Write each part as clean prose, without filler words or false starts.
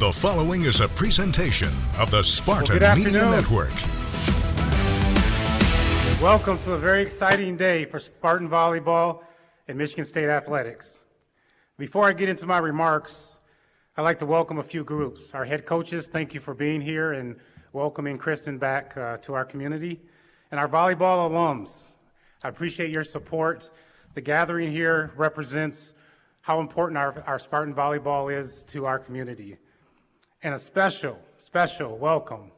The following is a presentation of the Spartan Media Network. Welcome to a very exciting day for Spartan Volleyball and Michigan State Athletics. Before I get into my remarks, I'd like to welcome a few groups. Our head coaches, thank you for being here and welcoming Kristen back to our community. And our volleyball alums, I appreciate your support. The gathering here represents how important our Spartan volleyball is to our community. And a special welcome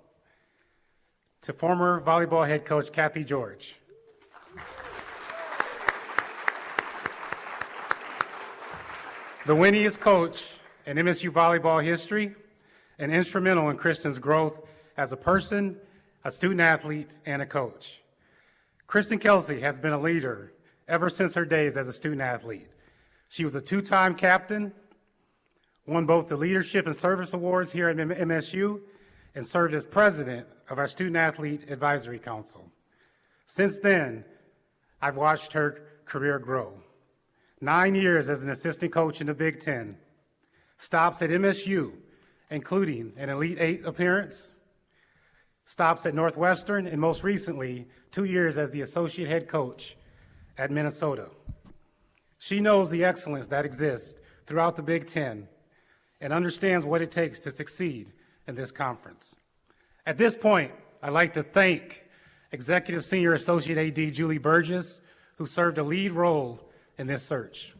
to former volleyball head coach Kathy George. The winningest coach in MSU volleyball history and instrumental in Kristen's growth as a person, a student athlete, and a coach. Kristen Kelsay has been a leader ever since her days as a student athlete. She was a two-time captain, won both the Leadership and Service Awards here at MSU, and served as president of our Student Athlete Advisory Council. Since then, I've watched her career grow. 9 years as an assistant coach in the Big Ten, stops at MSU, including an Elite Eight appearance, stops at Northwestern, and most recently, 2 years as the associate head coach at Minnesota. She knows the excellence that exists throughout the Big Ten and understands what it takes to succeed in this conference. At this point, I'd like to thank Executive Senior Associate AD Julie Burgess, who served a lead role in this search.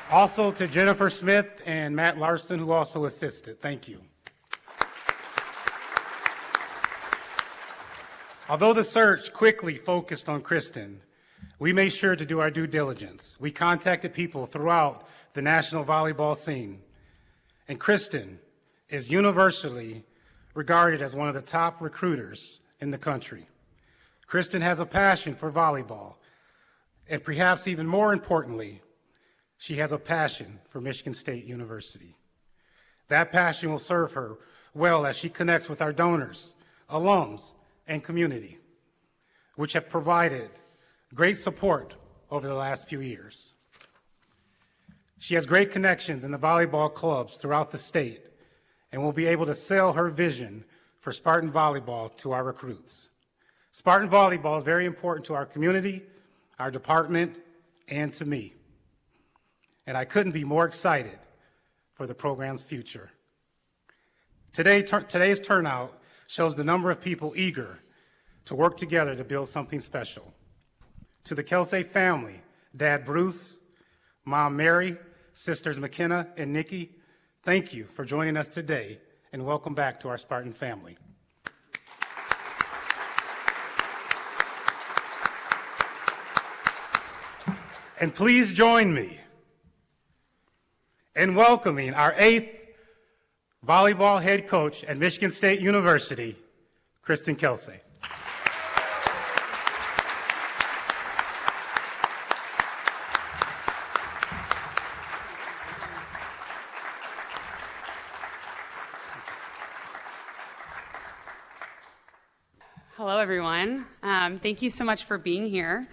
Also to Jennifer Smith and Matt Larson, who also assisted. Thank you. Although the search quickly focused on Kristen, we made sure to do our due diligence. We contacted people throughout the national volleyball scene, and Kristen is universally regarded as one of the top recruiters in the country. Kristen has a passion for volleyball, and perhaps even more importantly, she has a passion for Michigan State University. That passion will serve her well as she connects with our donors, alums, and community, which have provided great support over the last few years. She has great connections in the volleyball clubs throughout the state and will be able to sell her vision for Spartan volleyball to our recruits. Spartan volleyball is very important to our community, our department, and to me. And I couldn't be more excited for the program's future. Today's turnout shows the number of people eager to work together to build something special. To the Kelsay family, Dad Bruce, Mom Mary, Sisters McKenna and Nikki, thank you for joining us today, and welcome back to our Spartan family. And please join me in welcoming our 8th volleyball head coach at Michigan State University, Kristen Kelsay. Hello, everyone. Thank you so much for being here.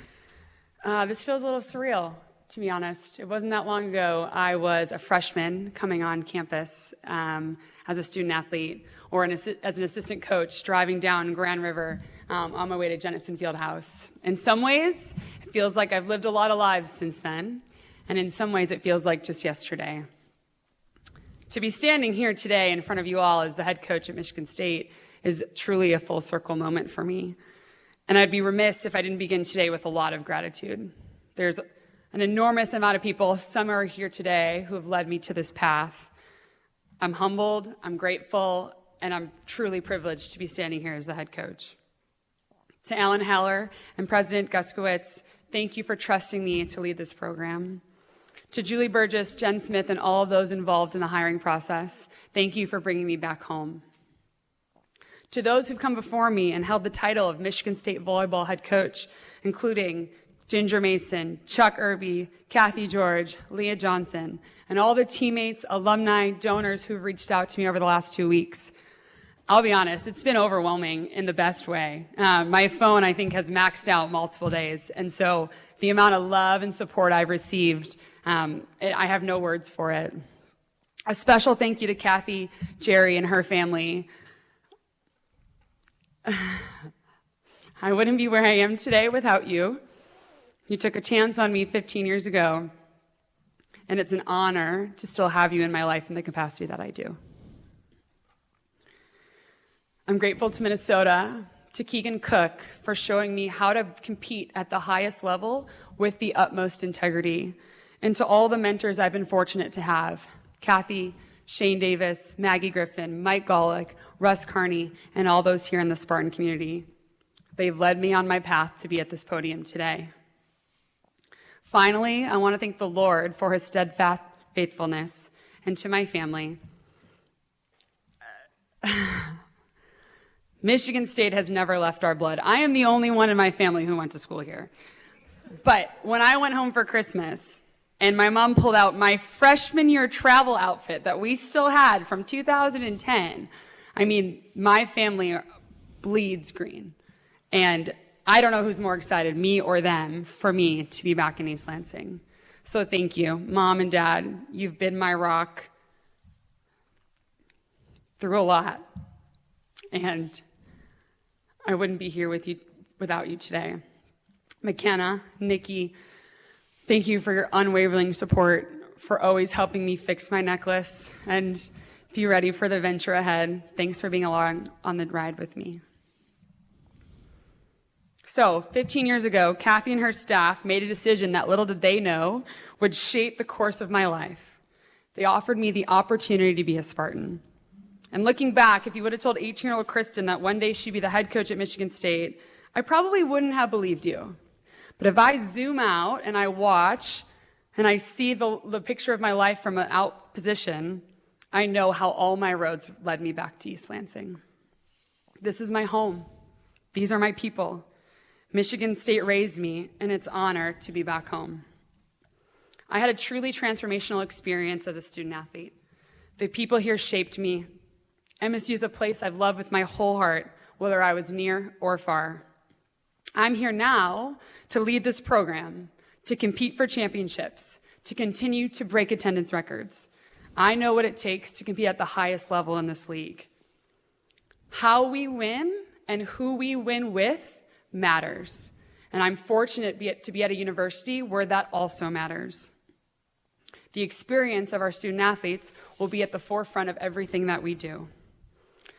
This feels a little surreal, to be honest. It wasn't that long ago I was a freshman coming on campus as a student athlete or as an assistant coach driving down Grand River on my way to Jennison Fieldhouse. In some ways, it feels like I've lived a lot of lives since then, and in some ways it feels like just yesterday. To be standing here today in front of you all as the head coach at Michigan State is truly a full circle moment for me. And I'd be remiss if I didn't begin today with a lot of gratitude. There's an enormous amount of people, some are here today, who have led me to this path. I'm humbled, I'm grateful, and I'm truly privileged to be standing here as the head coach. To Alan Haller and President Guskowitz, thank you for trusting me to lead this program. To Julie Burgess, Jen Smith, and all of those involved in the hiring process, thank you for bringing me back home. To those who've come before me and held the title of Michigan State Volleyball head coach, including Ginger Mason, Chuck Irby, Kathy George, Leah Johnson, and all the teammates, alumni, donors who've reached out to me over the last 2 weeks. I'll be honest, it's been overwhelming in the best way. My phone, I think, has maxed out multiple days, and so the amount of love and support I've received, I have no words for it. A special thank you to Kathy, Jerry, and her family. I wouldn't be where I am today without you. You took a chance on me 15 years ago, and it's an honor to still have you in my life in the capacity that I do. I'm grateful to Minnesota, to Keegan Cook for showing me how to compete at the highest level with the utmost integrity, and to all the mentors I've been fortunate to have, Kathy, Shane Davis, Maggie Griffin, Mike Golick, Russ Carney, and all those here in the Spartan community. They've led me on my path to be at this podium today. Finally, I want to thank the Lord for his steadfast faithfulness, and to my family. Michigan State has never left our blood. I am the only one in my family who went to school here. But when I went home for Christmas, and my mom pulled out my freshman year travel outfit that we still had from 2010, I mean, my family bleeds green. And I don't know who's more excited, me or them, for me to be back in East Lansing. So thank you, Mom and Dad. You've been my rock through a lot. And I wouldn't be here with you without you today. McKenna, Nikki, thank you for your unwavering support, for always helping me fix my necklace and be ready for the venture ahead. Thanks for being along on the ride with me. So, 15 years ago, Kathy and her staff made a decision that little did they know would shape the course of my life. They offered me the opportunity to be a Spartan. And looking back, if you would have told 18-year-old Kristen that one day she'd be the head coach at Michigan State, I probably wouldn't have believed you. But if I zoom out and I watch and I see the picture of my life from an out position, I know how all my roads led me back to East Lansing. This is my home. These are my people. Michigan State raised me, and it's an honor to be back home. I had a truly transformational experience as a student athlete. The people here shaped me. MSU is a place I've loved with my whole heart, whether I was near or far. I'm here now to lead this program, to compete for championships, to continue to break attendance records. I know what it takes to compete at the highest level in this league. How we win and who we win with matters. And I'm fortunate to be at a university where that also matters. The experience of our student athletes will be at the forefront of everything that we do.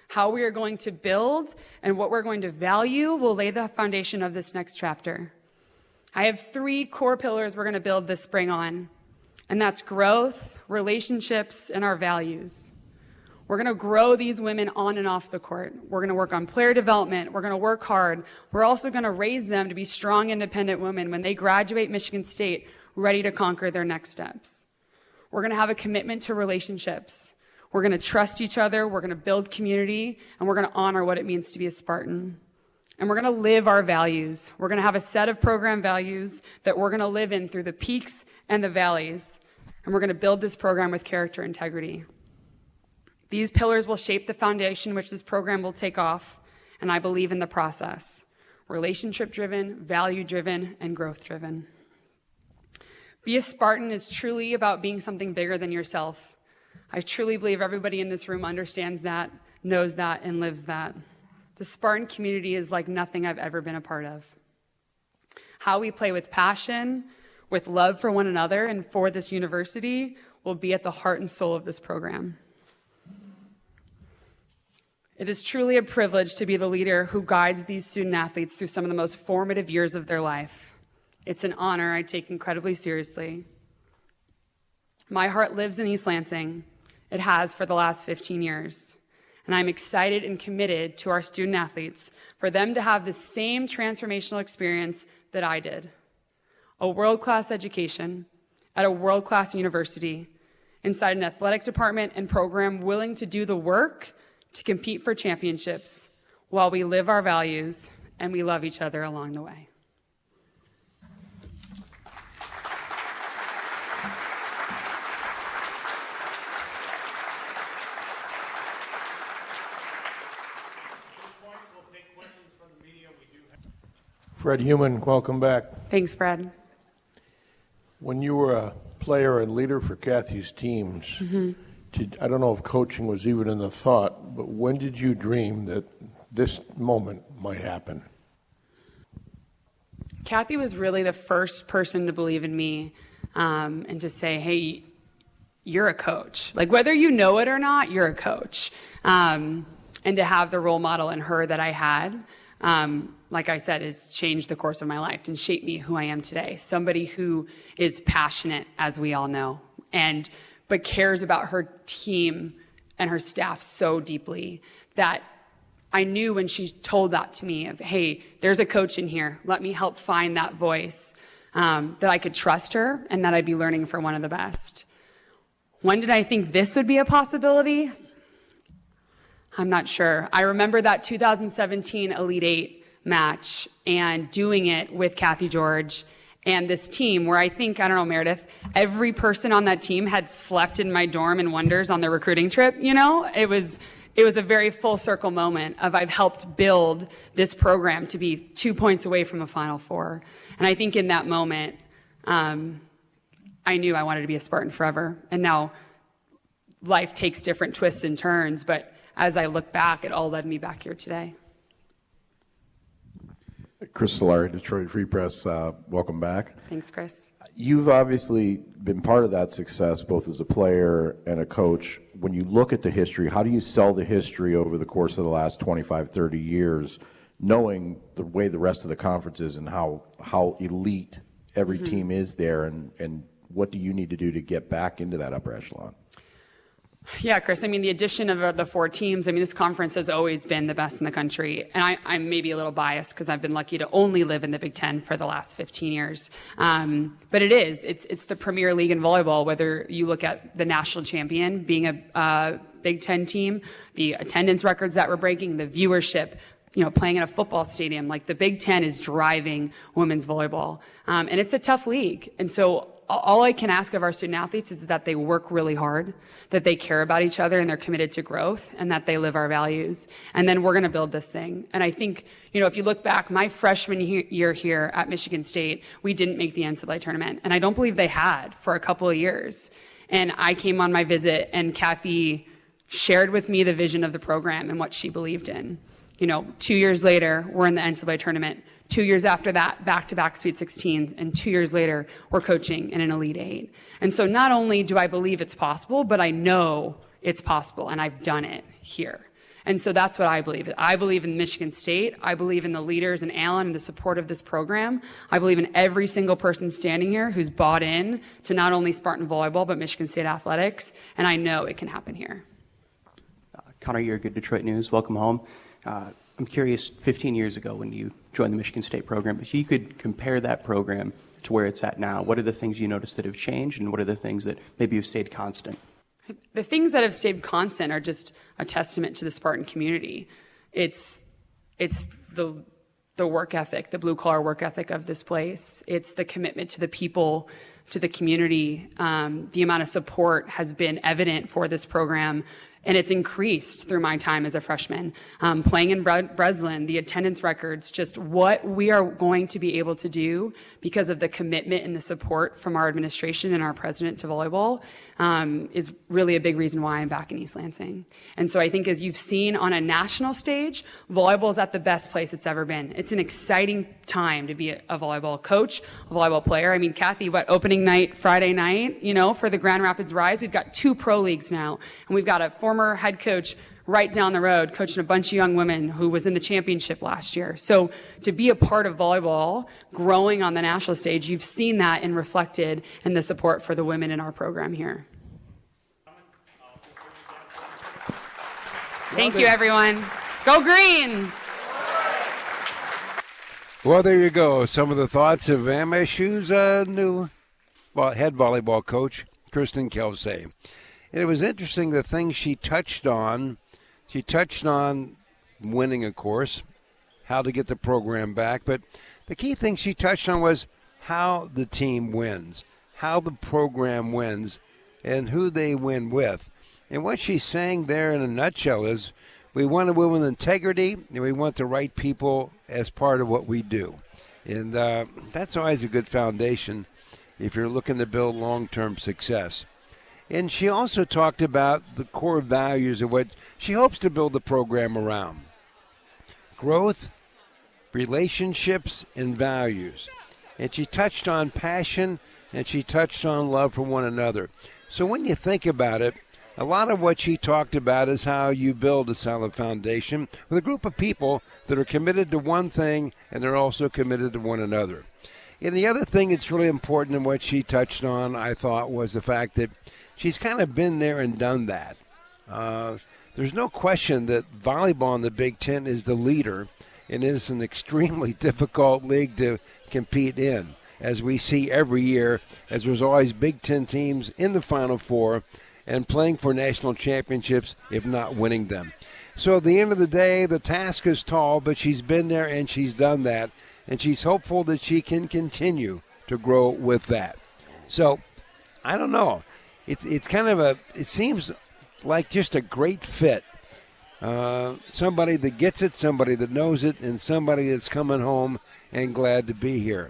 How we are going to build and what we're going to value will lay the foundation of this next chapter. I have 3 core pillars we're going to build this spring on, and that's growth, relationships, and our values. We're going to grow these women on and off the court. We're going to work on player development. We're going to work hard. We're also going to raise them to be strong, independent women when they graduate Michigan State, ready to conquer their next steps. We're going to have a commitment to relationships. We're going to trust each other. We're going to build community, and we're going to honor what it means to be a Spartan. And we're going to live our values. We're going to have a set of program values that we're going to live in through the peaks and the valleys. And we're going to build this program with character integrity. These pillars will shape the foundation which this program will take off, and I believe in the process. Relationship-driven, value-driven, and growth-driven. Be a Spartan is truly about being something bigger than yourself. I truly believe everybody in this room understands that, knows that, and lives that. The Spartan community is like nothing I've ever been a part of. How we play with passion, with love for one another, and for this university will be at the heart and soul of this program. It is truly a privilege to be the leader who guides these student athletes through some of the most formative years of their life. It's an honor I take incredibly seriously. My heart lives in East Lansing. It has for the last 15 years. And I'm excited and committed to our student athletes for them to have the same transformational experience that I did. A world-class education at a world-class university, inside an athletic department and program willing to do the work to compete for championships while we live our values and we love each other along the way. Fred Heumann, welcome back. Thanks, Fred. When you were a player and leader for Kathy's teams, I don't know if coaching was even in the thought, but when did you dream that this moment might happen? Kathy was really the first person to believe in me and to say, hey, you're a coach. Like, whether you know it or not, you're a coach. And to have the role model in her that I had, like I said, has changed the course of my life and shaped me who I am today. Somebody who is passionate, as we all know, but cares about her team and her staff so deeply that I knew when she told that to me of, hey, there's a coach in here, let me help find that voice, that I could trust her and that I'd be learning from one of the best. When did I think this would be a possibility? I'm not sure. I remember that 2017 Elite Eight match and doing it with Kathy George and this team where I think, I don't know, Meredith, every person on that team had slept in my dorm in Wonders on their recruiting trip, you know? It was a very full circle moment of I've helped build this program to be 2 points away from a Final Four. And I think in that moment, I knew I wanted to be a Spartan forever. And now life takes different twists and turns, but as I look back, it all led me back here today. Chris Solari, Detroit Free Press, welcome back. Thanks, Chris. You've obviously been part of that success, both as a player and a coach. When you look at the history, how do you sell the history over the course of the last 25, 30 years, knowing the way the rest of the conference is and how elite every team is there, and what do you need to do to get back into that upper echelon? Yeah, Chris, I mean, the addition of the 4 teams, I mean, this conference has always been the best in the country. And I'm maybe a little biased because I've been lucky to only live in the Big Ten for the last 15 years. But it's the premier league in volleyball, whether you look at the national champion being a Big Ten team, the attendance records that we're breaking, the viewership, you know, playing in a football stadium. Like, the Big Ten is driving women's volleyball. And it's a tough league. And so all I can ask of our student athletes is that they work really hard, that they care about each other and they're committed to growth, and that they live our values. And then we're going to build this thing. And I think, you know, if you look back, my freshman year here at Michigan State, we didn't make the NCAA tournament. And I don't believe they had for a couple of years. And I came on my visit and Kathy shared with me the vision of the program and what she believed in. You know, 2 years later, we're in the NCAA tournament. 2 years after that, back-to-back Sweet 16s. And 2 years later, we're coaching in an Elite Eight. And so not only do I believe it's possible, but I know it's possible, and I've done it here. And so that's what I believe. I believe in Michigan State. I believe in the leaders and Alan and the support of this program. I believe in every single person standing here who's bought in to not only Spartan volleyball, but Michigan State athletics. And I know it can happen here. Connor, you're good Detroit News. Welcome home. I'm curious, 15 years ago when you joined the Michigan State program, if you could compare that program to where it's at now, what are the things you noticed that have changed, and what are the things that maybe have stayed constant? The things that have stayed constant are just a testament to the Spartan community. It's the work ethic, the blue-collar work ethic of this place. It's the commitment to the people, to the community. The amount of support has been evident for this program, and it's increased through my time as a freshman. Playing in Breslin, the attendance records, just what we are going to be able to do because of the commitment and the support from our administration and our president to volleyball is really a big reason why I'm back in East Lansing. And so I think, as you've seen on a national stage, volleyball is at the best place it's ever been. It's an exciting time to be a volleyball coach, a volleyball player. I mean, Kathy, opening night, Friday night, you know, for the Grand Rapids Rise, we've got 2 pro leagues now, and we've got a former head coach right down the road coaching a bunch of young women who was in the championship last year. So to be a part of volleyball growing on the national stage, you've seen that and reflected in the support for the women in our program here. Thank you, everyone. Go green! Well, there you go. Some of the thoughts of MSU's new head volleyball coach, Kristen Kelsay. And it was interesting the things she touched on. She touched on winning, of course, how to get the program back. But the key thing she touched on was how the team wins, how the program wins, and who they win with. And what she's saying there in a nutshell is we want to win with integrity, and we want the right people as part of what we do. And that's always a good foundation. if you're looking to build long-term success. And she also talked about the core values of what she hopes to build the program around: growth, relationships, and values. And she touched on passion, and she touched on love for one another. So when you think about it, a lot of what she talked about is how you build a solid foundation with a group of people that are committed to one thing, and they're also committed to one another. And the other thing that's really important in what she touched on, I thought, was the fact that she's kind of been there and done that. There's no question that volleyball in the Big Ten is the leader, and it is an extremely difficult league to compete in, as we see every year, as there's always Big Ten teams in the Final Four and playing for national championships, if not winning them. So at the end of the day, the task is tall, but she's been there and she's done that, and she's hopeful that she can continue to grow with that. So, I don't know. It's kind of it seems like just a great fit. Somebody that gets it, somebody that knows it, and somebody that's coming home and glad to be here.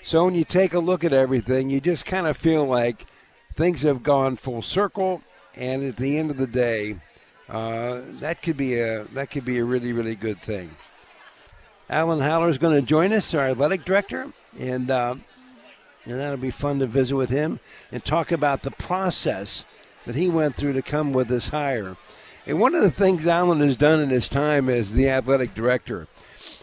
So when you take a look at everything, you just kind of feel like things have gone full circle, and at the end of the day, that could be a really, really good thing. Alan Haller is going to join us, our athletic director, and that'll be fun to visit with him and talk about the process that he went through to come with this hire. And one of the things Alan has done in his time as the athletic director,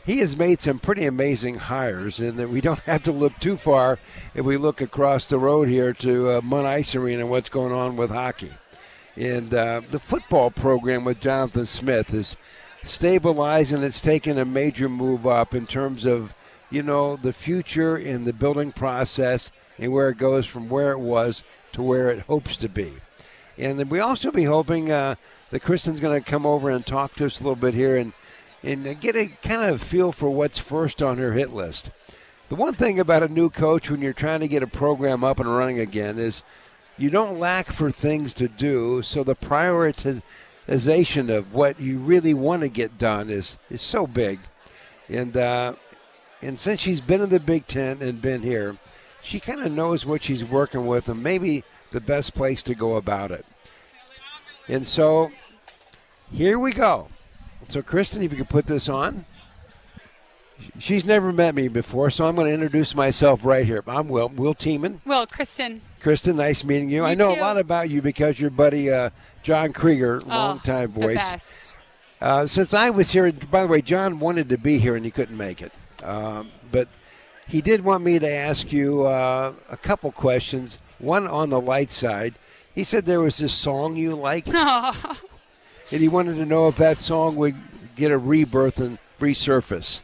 he has made some pretty amazing hires, and that we don't have to look too far if we look across the road here to Munn Ice Arena and what's going on with hockey. And the football program with Jonathan Smith is stabilized, and it's taken a major move up in terms of, the future and the building process and where it goes from where it was to where it hopes to be. And then we also be hoping that Kristen's going to come over and talk to us a little bit here and get a kind of feel for what's first on her hit list. The one thing about a new coach when you're trying to get a program up and running again is you don't lack for things to do, so the prioritization of what you really want to get done is so big. And since she's been in the Big Ten and been here, she kind of knows what she's working with and maybe the best place to go about it. And so here we go. So, Kristen, if you could put this on. She's never met me before, so I'm going to introduce myself right here. I'm Will Tieman. Will, Kristen. Kristen, nice meeting you. I know too. A lot about you because your buddy John Krieger, longtime voice. The best. Since I was here, by the way, John wanted to be here and he couldn't make it. But he did want me to ask you a couple questions, one on the light side. He said there was this song you liked. And he wanted to know if that song would get a rebirth and resurface.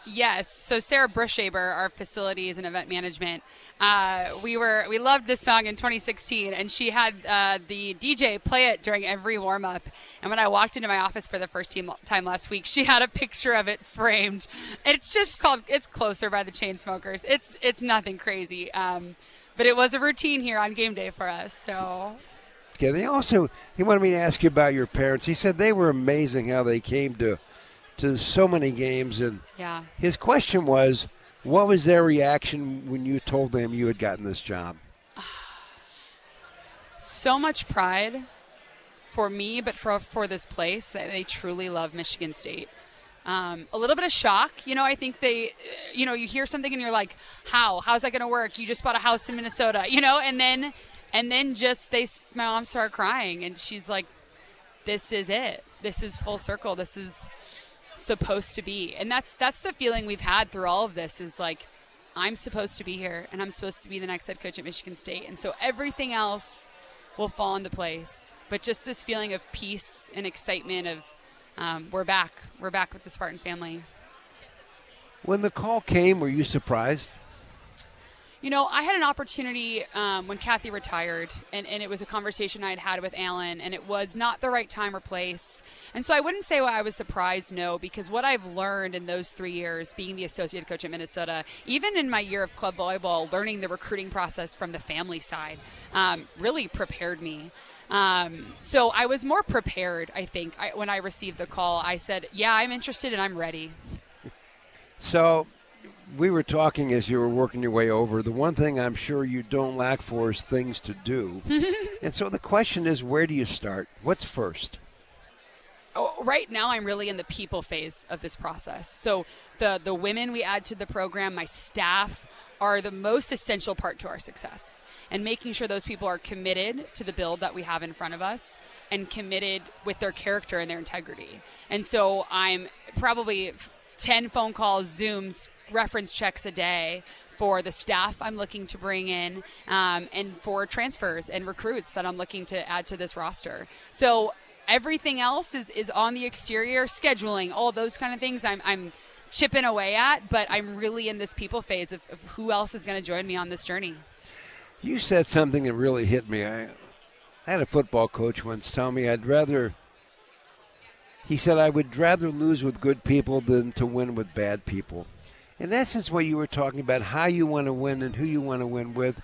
Yes. So Sarah Brushaber, our facilities and event management, we loved this song in 2016, and she had the DJ play it during every warm-up. And when I walked into my office for the first time last week, she had a picture of it framed. It's just called "It's Closer" by the Chainsmokers. It's nothing crazy, but it was a routine here on game day for us. So. Yeah. He wanted me to ask you about your parents. He said they were amazing how they came to so many games, and yeah. His question was, what was their reaction when you told them you had gotten this job? So much pride for me, but for this place, that they truly love Michigan State. A little bit of shock, I think they, you hear something and you're like, how's that going to work? You just bought a house in Minnesota, and then just my mom started crying, and she's like, this is it. This is full circle. This is supposed to be. And that's the feeling we've had through all of this, is like, I'm supposed to be here, and I'm supposed to be the next head coach at Michigan State. And so everything else will fall into place. But just this feeling of peace and excitement of we're back with the Spartan family. When the call came, were you surprised? I had an opportunity when Kathy retired, and it was a conversation I had with Alan, and it was not the right time or place. And so I wouldn't say I was surprised, no, because what I've learned in those 3 years, being the associate coach at Minnesota, even in my year of club volleyball, learning the recruiting process from the family side, really prepared me. So I was more prepared, I think, when I received the call. I said, yeah, I'm interested and I'm ready. So we were talking as you were working your way over. The one thing I'm sure you don't lack for is things to do. And so the question is, where do you start? What's first? Right now, I'm really in the people phase of this process. So the women we add to the program, my staff, are the most essential part to our success. And making sure those people are committed to the build that we have in front of us and committed with their character and their integrity. And so I'm probably 10 phone calls, Zooms, reference checks a day for the staff I'm looking to bring in, and for transfers and recruits that I'm looking to add to this roster. So everything else is on the exterior, scheduling, all those kind of things I'm chipping away at, but I'm really in this people phase of who else is going to join me on this journey. You said something that really hit me. I had a football coach once tell me he said, I would rather lose with good people than to win with bad people. In essence, what you were talking about, how you want to win and who you want to win with,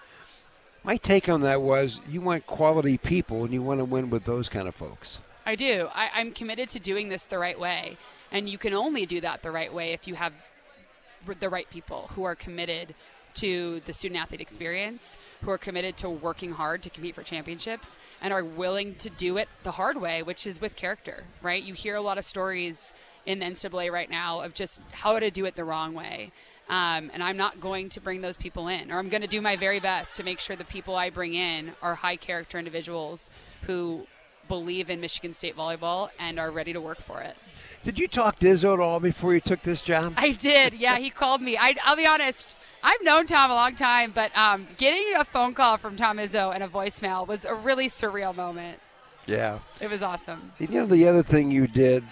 my take on that was you want quality people and you want to win with those kind of folks. I do. I'm committed to doing this the right way, and you can only do that the right way if you have the right people who are committed to the student-athlete experience, who are committed to working hard to compete for championships, and are willing to do it the hard way, which is with character, right? You hear a lot of stories in the NCAA right now of just how to do it the wrong way. And I'm not going to bring those people in, or I'm going to do my very best to make sure the people I bring in are high-character individuals who believe in Michigan State volleyball and are ready to work for it. Did you talk to Izzo at all before you took this job? I did. Yeah, he called me. I'll be honest. I've known Tom a long time, but getting a phone call from Tom Izzo and a voicemail was a really surreal moment. Yeah. It was awesome. You know, the other thing you did,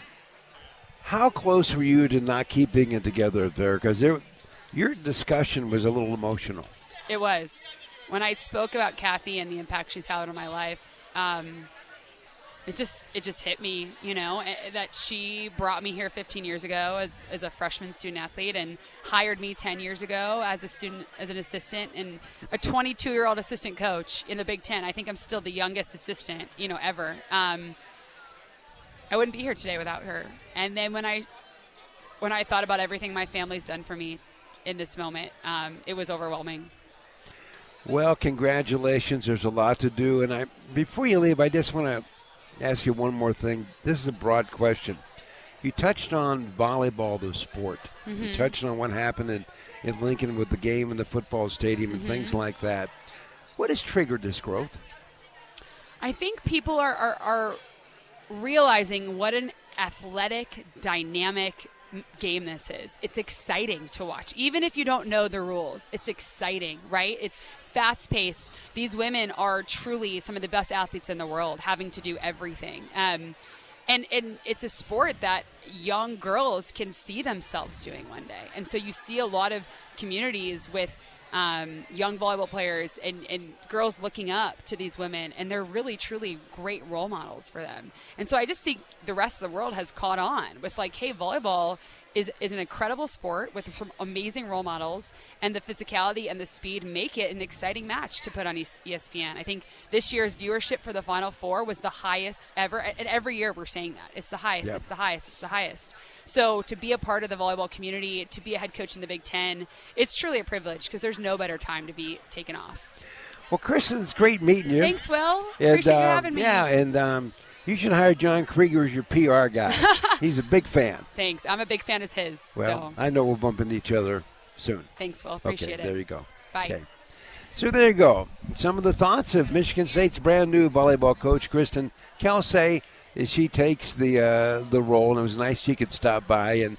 how close were you to not keeping it together there? Because your discussion was a little emotional. It was. When I spoke about Kathy and the impact she's had on my life, it just hit me, you know, that she brought me here 15 years ago as a freshman student athlete and hired me 10 years ago as an assistant, and a 22-year-old assistant coach in the Big Ten. I think I'm still the youngest assistant, you know, ever. I wouldn't be here today without her. And then when I thought about everything my family's done for me in this moment, it was overwhelming. Well, congratulations. There's a lot to do. And before you leave, I just want to ask you one more thing. This is a broad question. You touched on volleyball, the sport. Mm-hmm. You touched on what happened in Lincoln with the game in the football stadium and things like that. What has triggered this growth? I think people are realizing what an athletic, dynamic game this is. It's exciting to watch. Even if you don't know the rules, it's exciting, right? It's fast-paced. These women are truly some of the best athletes in the world, having to do everything. And it's a sport that young girls can see themselves doing one day. And so you see a lot of communities with young volleyball players and girls looking up to these women, and they're really, truly great role models for them. And so I just think the rest of the world has caught on with like, hey, volleyball is an incredible sport with some amazing role models, and the physicality and the speed make it an exciting match to put on ESPN. I think this year's viewership for the Final Four was the highest ever, and every year we're saying that. It's the highest, It's the highest, it's the highest. So to be a part of the volleyball community, to be a head coach in the Big Ten, it's truly a privilege because there's no better time to be taken off. Well, Kristen, it's great meeting you. Thanks, Will. Appreciate you having me. Yeah, and you should hire John Krieger as your PR guy. He's a big fan. Thanks. I'm a big fan as his. Well, I know we'll bump into each other soon. Thanks, Will. Appreciate it. There you go. Bye. Okay. So there you go. Some of the thoughts of Michigan State's brand new volleyball coach, Kristen Kelsay, as she takes the role. And it was nice she could stop by. And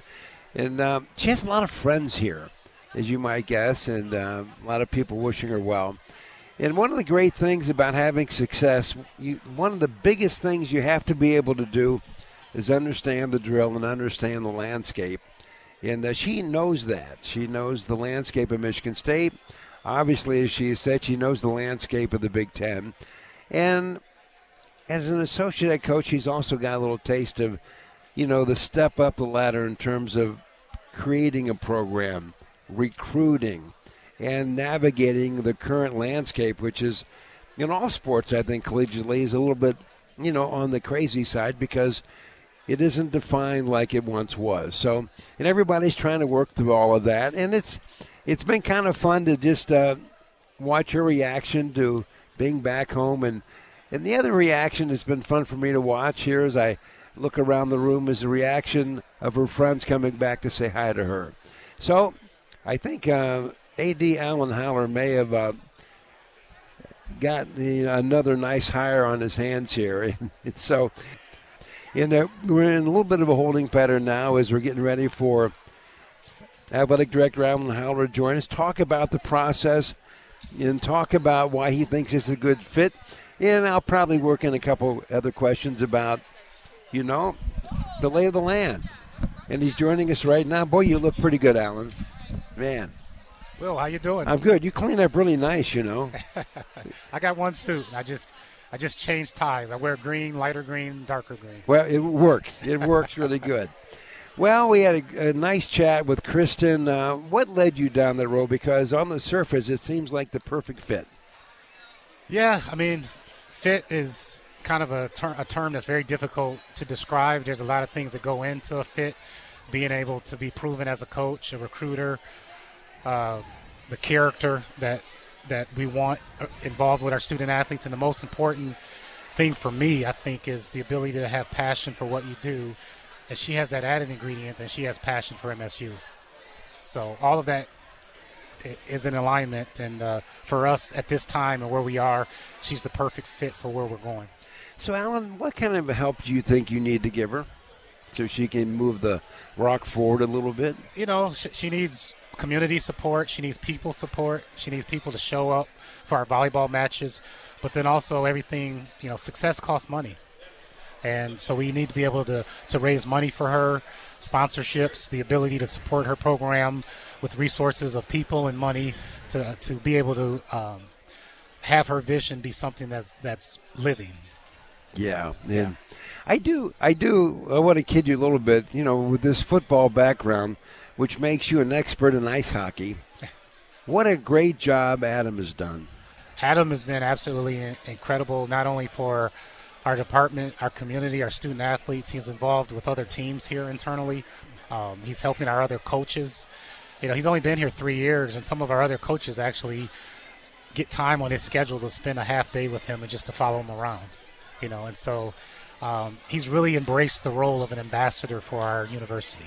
she has a lot of friends here, as you might guess, and a lot of people wishing her well. And one of the great things about having success, one of the biggest things you have to be able to do is understand the drill and understand the landscape. And she knows that. She knows the landscape of Michigan State. Obviously, as she said, she knows the landscape of the Big Ten. And as an associate head coach, she's also got a little taste of, the step up the ladder in terms of creating a program, recruiting, and navigating the current landscape, which is, in all sports, I think, collegiately, is a little bit, on the crazy side because it isn't defined like it once was. So, and everybody's trying to work through all of that, and it's been kind of fun to just watch her reaction to being back home, and the other reaction that's been fun for me to watch here as I look around the room is the reaction of her friends coming back to say hi to her. So, I think A.D. Alan Haller may have got another nice hire on his hands here, and so. We're in a little bit of a holding pattern now as we're getting ready for Athletic Director Alan Howler to join us, talk about the process, and talk about why he thinks it's a good fit. And I'll probably work in a couple other questions about, the lay of the land. And he's joining us right now. Boy, you look pretty good, Alan. Man. Will, how you doing? I'm good. You clean up really nice, I got one suit. I just changed ties. I wear green, lighter green, darker green. Well, it works. It works really good. Well, we had a nice chat with Kristen. What led you down that road? Because on the surface, it seems like the perfect fit. Yeah, fit is kind of a term that's very difficult to describe. There's a lot of things that go into a fit, being able to be proven as a coach, a recruiter, the character that we want involved with our student athletes. And the most important thing for me, I think, is the ability to have passion for what you do. And she has that added ingredient, and she has passion for MSU. So all of that is in alignment. And for us at this time and where we are, she's the perfect fit for where we're going. So, Alan, what kind of help do you think you need to give her so she can move the rock forward a little bit? She needs community support. She needs people support. She needs people to show up for our volleyball matches. But then also everything, success costs money. And so we need to be able to raise money for her, sponsorships, the ability to support her program with resources of people and money to be able to have her vision be something that's living. Yeah. I want to kid you a little bit, with this football background, which makes you an expert in ice hockey. What a great job Adam has done. Adam has been absolutely incredible, not only for our department, our community, our student athletes. He's involved with other teams here internally. He's helping our other coaches. He's only been here 3 years, and some of our other coaches actually get time on his schedule to spend a half day with him and just to follow him around. And so he's really embraced the role of an ambassador for our university.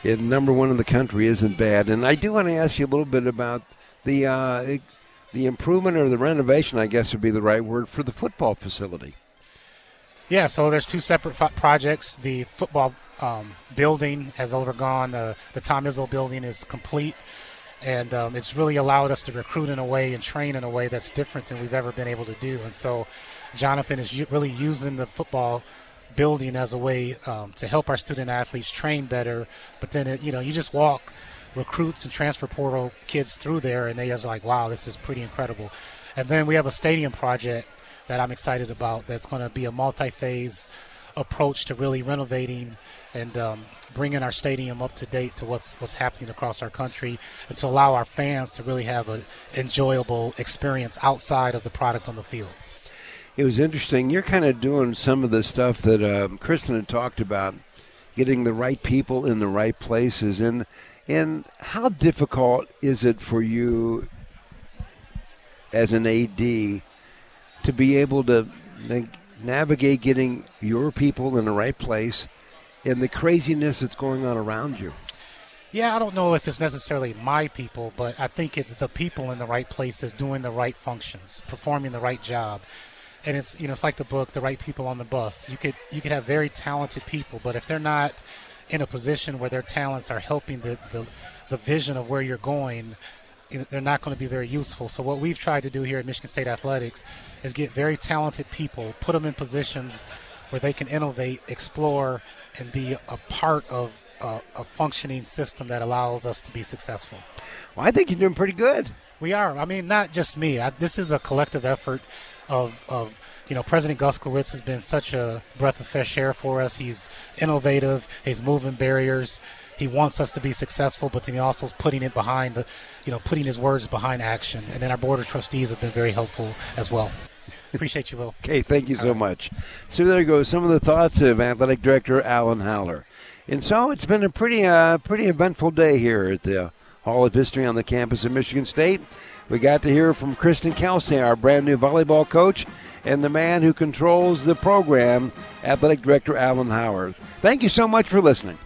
Number one in the country isn't bad. And I do want to ask you a little bit about the improvement or the renovation, I guess would be the right word, for the football facility. Yeah, so there's two separate projects. The football building has overgone. The Tom Izzo building is complete. And it's really allowed us to recruit in a way and train in a way that's different than we've ever been able to do. And so Jonathan is really using the football building as a way to help our student athletes train better. But then, you just walk recruits and transfer portal kids through there, and they just like, wow, this is pretty incredible. And then we have a stadium project that I'm excited about that's going to be a multi-phase approach to really renovating and bringing our stadium up to date to what's happening across our country, and to allow our fans to really have an enjoyable experience outside of the product on the field. It was interesting. You're kind of doing some of the stuff that Kristen had talked about, getting the right people in the right places. And how difficult is it for you as an AD to be able to navigate getting your people in the right place and the craziness that's going on around you? Yeah, I don't know if it's necessarily my people, but I think it's the people in the right places doing the right functions, performing the right job. And it's it's like the book, The Right People on the Bus. You could have very talented people, but if they're not in a position where their talents are helping the vision of where you're going, they're not going to be very useful. So what we've tried to do here at Michigan State Athletics is get very talented people, put them in positions where they can innovate, explore, and be a part of a functioning system that allows us to be successful. Well, I think you're doing pretty good. We are. I mean, not just me. This is a collective effort of President Guskowitz has been such a breath of fresh air for us. He's innovative. He's moving barriers. He wants us to be successful, but then he also is putting it behind putting his words behind action. And then our board of trustees have been very helpful as well. Appreciate you, Will. Okay, thank you so much. So there you go, some of the thoughts of Athletic Director Alan Howler. And so it's been a pretty eventful day here at the Hall of History on the campus of Michigan State. We got to hear from Kristen Kelsay, our brand new volleyball coach, and the man who controls the program, Athletic Director Alan Howler. Thank you so much for listening.